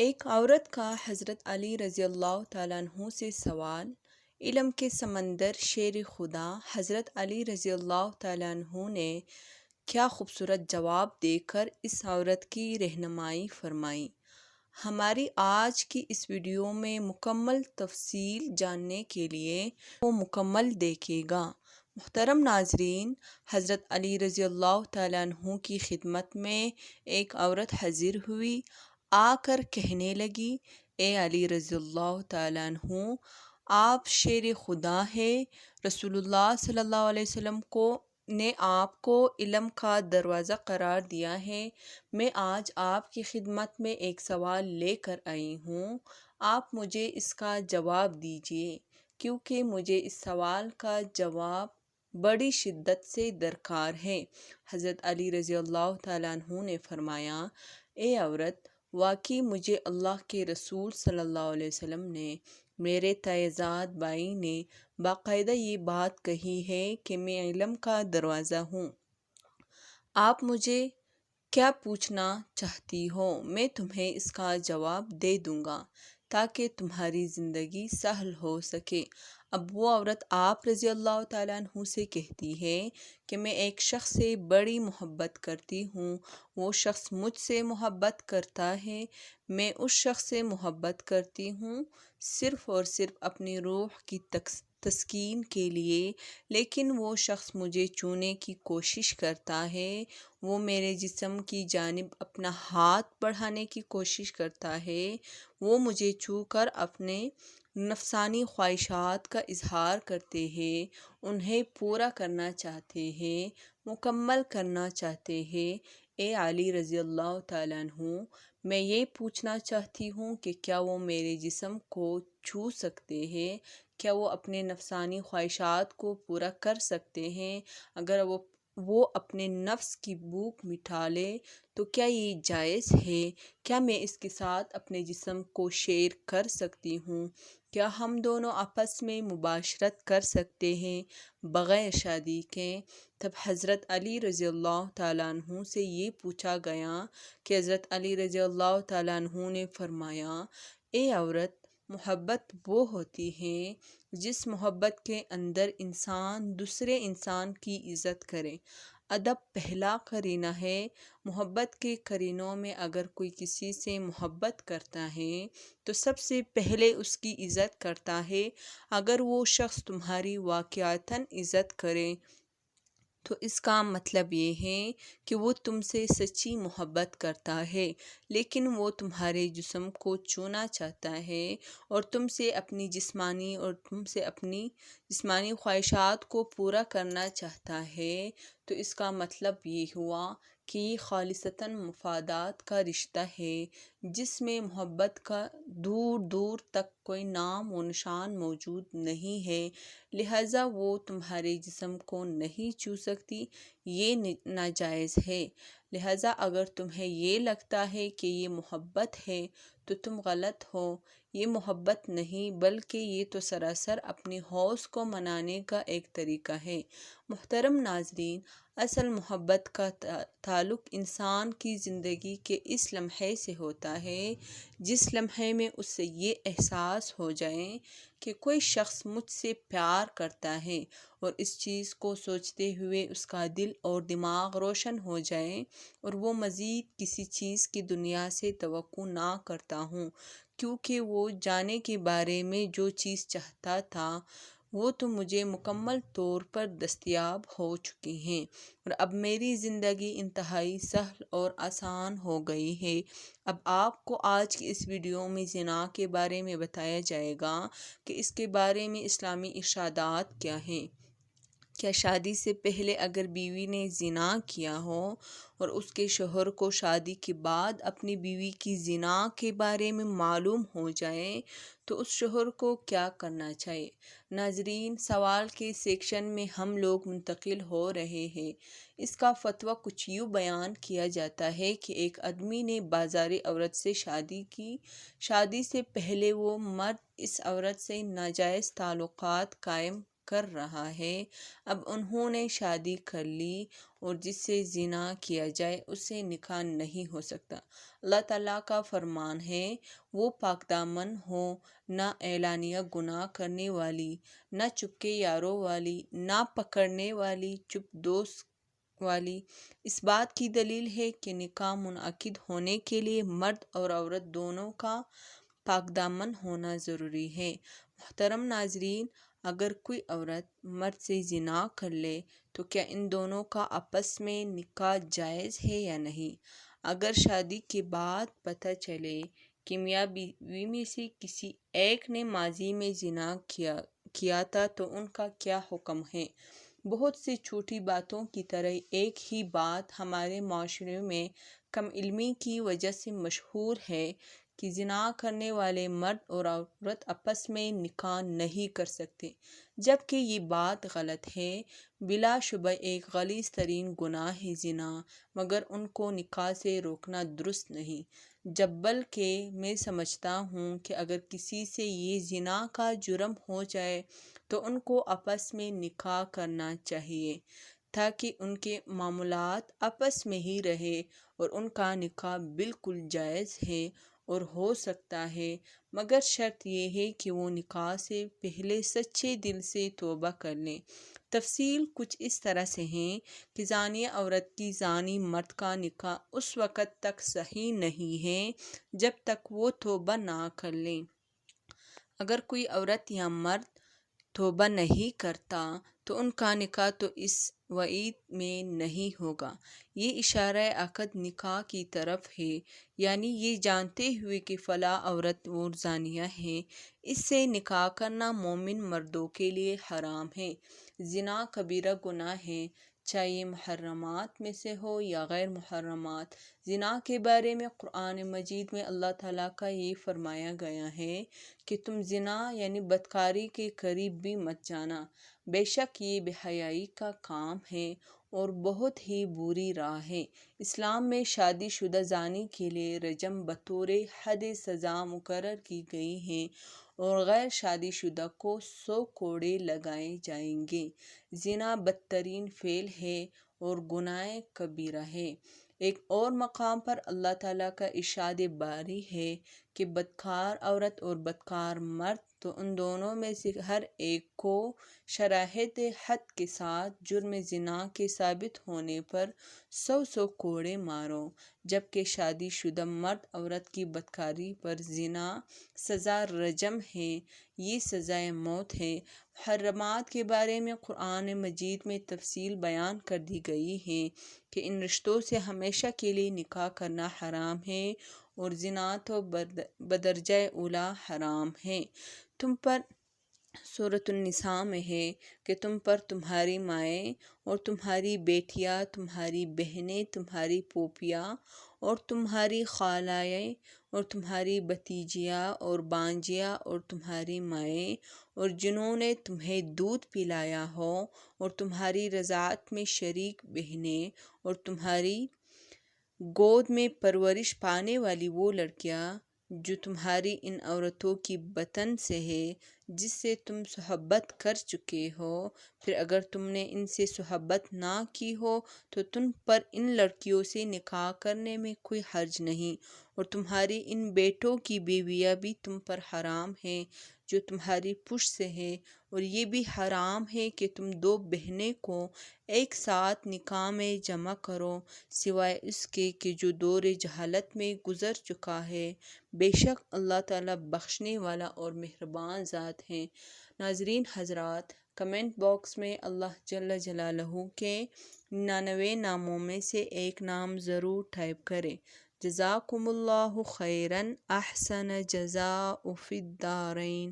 ایک عورت کا حضرت علی رضی اللہ تعالیٰ عنہ سے سوال۔ علم کے سمندر شیر خدا حضرت علی رضی اللہ تعالیٰ عنہ نے کیا خوبصورت جواب دے کر اس عورت کی رہنمائی فرمائی۔ ہماری آج کی اس ویڈیو میں مکمل تفصیل جاننے کے لیے وہ مکمل دیکھیے گا۔ محترم ناظرین، حضرت علی رضی اللہ تعالیٰ عنہ کی خدمت میں ایک عورت حاضر ہوئی، آ کر کہنے لگی، اے علی رضی اللہ تعالیٰ عنہ، آپ شیر خدا ہے۔ رسول اللہ صلی اللہ علیہ وسلم نے آپ کو علم کا دروازہ قرار دیا ہے۔ میں آج آپ کی خدمت میں ایک سوال لے کر آئی ہوں، آپ مجھے اس کا جواب دیجیے، کیونکہ مجھے اس سوال کا جواب بڑی شدت سے درکار ہے۔ حضرت علی رضی اللہ تعالیٰ عنہ نے فرمایا، اے عورت، واقعی مجھے اللہ کے رسول صلی اللہ علیہ وسلم نے، میرے تیزاد بھائی نے باقاعدہ یہ بات کہی ہے کہ میں علم کا دروازہ ہوں۔ آپ مجھے کیا پوچھنا چاہتی ہو، میں تمہیں اس کا جواب دے دوں گا تاکہ تمہاری زندگی سہل ہو سکے۔ اب وہ عورت آپ رضی اللہ تعالیٰ عنہ سے کہتی ہے کہ میں ایک شخص سے بڑی محبت کرتی ہوں، وہ شخص مجھ سے محبت کرتا ہے، میں اس شخص سے محبت کرتی ہوں صرف اور صرف اپنی روح کی تسکین کے لیے، لیکن وہ شخص مجھے چھونے کی کوشش کرتا ہے، وہ میرے جسم کی جانب اپنا ہاتھ بڑھانے کی کوشش کرتا ہے، وہ مجھے چھو کر اپنے نفسانی خواہشات کا اظہار کرتے ہیں، انہیں پورا کرنا چاہتے ہیں، مکمل کرنا چاہتے ہیں۔ اے علی رضی اللہ تعالیٰ عنہ، میں یہ پوچھنا چاہتی ہوں کہ کیا وہ میرے جسم کو چھو سکتے ہیں؟ کیا وہ اپنے نفسانی خواہشات کو پورا کر سکتے ہیں؟ اگر وہ اپنے نفس کی بھوک مٹا لے تو کیا یہ جائز ہے؟ کیا میں اس کے ساتھ اپنے جسم کو شیئر کر سکتی ہوں؟ کیا ہم دونوں آپس میں مباشرت کر سکتے ہیں بغیر شادی کے؟ تب حضرت علی رضی اللہ تعالیٰ عنہ سے یہ پوچھا گیا کہ حضرت علی رضی اللہ تعالیٰ عنہ نے فرمایا، اے عورت، محبت وہ ہوتی ہے جس محبت کے اندر انسان دوسرے انسان کی عزت کرے۔ ادب پہلا قرینہ ہے۔ محبت کے قرینوں میں اگر کوئی کسی سے محبت کرتا ہے تو سب سے پہلے اس کی عزت کرتا ہے۔ اگر وہ شخص تمہاری واقعتاً عزت کرے تو اس کا مطلب یہ ہے کہ وہ تم سے سچی محبت کرتا ہے، لیکن وہ تمہارے جسم کو چھونا چاہتا ہے اور تم سے اپنی جسمانی خواہشات کو پورا کرنا چاہتا ہے، تو اس کا مطلب یہ ہوا کہ یہ خالصتاً مفادات کا رشتہ ہے، جس میں محبت کا دور دور تک کوئی نام و نشان موجود نہیں ہے، لہٰذا وہ تمہارے جسم کو نہیں چھو سکتی، یہ ناجائز ہے۔ لہٰذا اگر تمہیں یہ لگتا ہے کہ یہ محبت ہے تو تم غلط ہو، یہ محبت نہیں بلکہ یہ تو سراسر اپنی ہوس کو منانے کا ایک طریقہ ہے۔ محترم ناظرین، اصل محبت کا تعلق انسان کی زندگی کے اس لمحے سے ہوتا ہے جس لمحے میں اسے یہ احساس ہو جائے کہ کوئی شخص مجھ سے پیار کرتا ہے، اور اس چیز کو سوچتے ہوئے اس کا دل اور دماغ روشن ہو جائے اور وہ مزید کسی چیز کی دنیا سے توقع نہ کرتا ہوں، کیونکہ وہ جانے کے بارے میں جو چیز چاہتا تھا وہ تو مجھے مکمل طور پر دستیاب ہو چکی ہیں، اور اب میری زندگی انتہائی سہل اور آسان ہو گئی ہے۔ اب آپ کو آج کی اس ویڈیو میں زنا کے بارے میں بتایا جائے گا کہ اس کے بارے میں اسلامی ارشادات کیا ہیں۔ کیا شادی سے پہلے اگر بیوی نے زنا کیا ہو اور اس کے شوہر کو شادی کے بعد اپنی بیوی کی زنا کے بارے میں معلوم ہو جائے تو اس شوہر کو کیا کرنا چاہیے؟ ناظرین، سوال کے سیکشن میں ہم لوگ منتقل ہو رہے ہیں۔ اس کا فتویٰ کچھ یوں بیان کیا جاتا ہے کہ ایک آدمی نے بازاری عورت سے شادی کی۔ شادی سے پہلے وہ مرد اس عورت سے ناجائز تعلقات قائم کر رہا ہے، اب انہوں نے شادی کر لی اور جس سے زنا کیا جائے اس سے نکاح نہیں ہو سکتا۔ اللہ تعالیٰ کا فرمان ہے، وہ پاک دامن ہو، نہ اعلانیہ گناہ کرنے والی، نہ چپکے یاروں والی، نہ پکڑنے والی، چپ دوست والی۔ اس بات کی دلیل ہے کہ نکاح منعقد ہونے کے لیے مرد اور عورت دونوں کا پاک دامن ہونا ضروری ہے۔ محترم ناظرین، اگر کوئی عورت مرد سے زنا کر لے تو کیا ان دونوں کا آپس میں نکاح جائز ہے یا نہیں؟ اگر شادی کے بعد پتہ چلے کہ میاں بیوی میں سے کسی ایک نے ماضی میں زنا کیا تھا تو ان کا کیا حکم ہے؟ بہت سی چھوٹی باتوں کی طرح ایک ہی بات ہمارے معاشرے میں کم علمی کی وجہ سے مشہور ہے کہ زنا کرنے والے مرد اور عورت آپس میں نکاح نہیں کر سکتے، جبکہ یہ بات غلط ہے۔ بلا شبہ ایک غلیظ ترین گناہ ہے زنا، مگر ان کو نکاح سے روکنا درست نہیں۔ بلکہ میں سمجھتا ہوں کہ اگر کسی سے یہ زنا کا جرم ہو جائے تو ان کو آپس میں نکاح کرنا چاہیے، تاکہ ان کے معاملات آپس میں ہی رہے، اور ان کا نکاح بالکل جائز ہے اور ہو سکتا ہے، مگر شرط یہ ہے کہ وہ نکاح سے پہلے سچے دل سے توبہ کر لیں۔ تفصیل کچھ اس طرح سے ہے کہ زانیہ عورت کی زانی مرد کا نکاح اس وقت تک صحیح نہیں ہے جب تک وہ توبہ نہ کر لیں۔ اگر کوئی عورت یا مرد توبہ نہیں کرتا تو ان کا نکاح تو اس وعید میں نہیں ہوگا۔ یہ اشارہ عقد نکاح کی طرف ہے، یعنی یہ جانتے ہوئے کہ فلاں عورت اور زانیہ ہے، اس سے نکاح کرنا مومن مردوں کے لیے حرام ہے۔ زنا کبیرہ گناہ ہے، چاہے محرمات میں سے ہو یا غیر محرمات۔ زنا کے بارے میں قرآن مجید میں اللہ تعالیٰ کا یہ فرمایا گیا ہے کہ تم زنا یعنی بدکاری کے قریب بھی مت جانا، بے شک یہ بے حیائی کا کام ہے اور بہت ہی بری راہ ہے۔ اسلام میں شادی شدہ زانی کے لیے رجم بطور حد سزا مقرر کی گئی ہے اور غیر شادی شدہ کو 100 کوڑے لگائے جائیں گے۔ زنا بدترین فعل ہے اور گناہ کبیرہ ہے۔ ایک اور مقام پر اللہ تعالیٰ کا ارشاد باری ہے کہ بدکار عورت اور بدکار مرد، تو ان دونوں میں سے ہر ایک کو شراحت حد کے ساتھ جرم زنا کے ثابت ہونے پر 100 کوڑے مارو، جبکہ شادی شدہ مرد عورت کی بدکاری پر زنا سزا رجم ہے، یہ سزائے موت ہے۔ محرمات کے بارے میں قرآن مجید میں تفصیل بیان کر دی گئی ہے کہ ان رشتوں سے ہمیشہ کے لیے نکاح کرنا حرام ہے اور زنا تو بدرجہ اولیٰ حرام ہے۔ تم پر سورۃ النساء میں ہے کہ تم پر تمہاری مائیں اور تمہاری بیٹیاں، تمہاری بہنیں، تمہاری پھوپھیاں اور تمہاری خالائیں اور تمہاری بھتیجیاں اور بانجیاں اور تمہاری مائیں اور جنہوں نے تمہیں دودھ پلایا ہو اور تمہاری رضاعت میں شریک بہنیں اور تمہاری گود میں پرورش پانے والی وہ لڑکیاں جو تمہاری ان عورتوں کی بطن سے ہے جس سے تم صحبت کر چکے ہو، پھر اگر تم نے ان سے صحبت نہ کی ہو تو تم پر ان لڑکیوں سے نکاح کرنے میں کوئی حرج نہیں، اور تمہاری ان بیٹوں کی بیویاں بھی تم پر حرام ہیں جو تمہاری پشت سے ہے، اور یہ بھی حرام ہے کہ تم دو بہنیں کو ایک ساتھ نکاح میں جمع کرو، سوائے اس کے کہ جو دور جہالت میں گزر چکا ہے، بے شک اللہ تعالیٰ بخشنے والا اور مہربان ذات ہے۔ ناظرین حضرات، کمنٹ باکس میں اللہ جل جلالہ کے 99 ناموں میں سے ایک نام ضرور ٹائپ کریں۔ جزاکم اللہ خیراً، احسن جزاء فی الدارین۔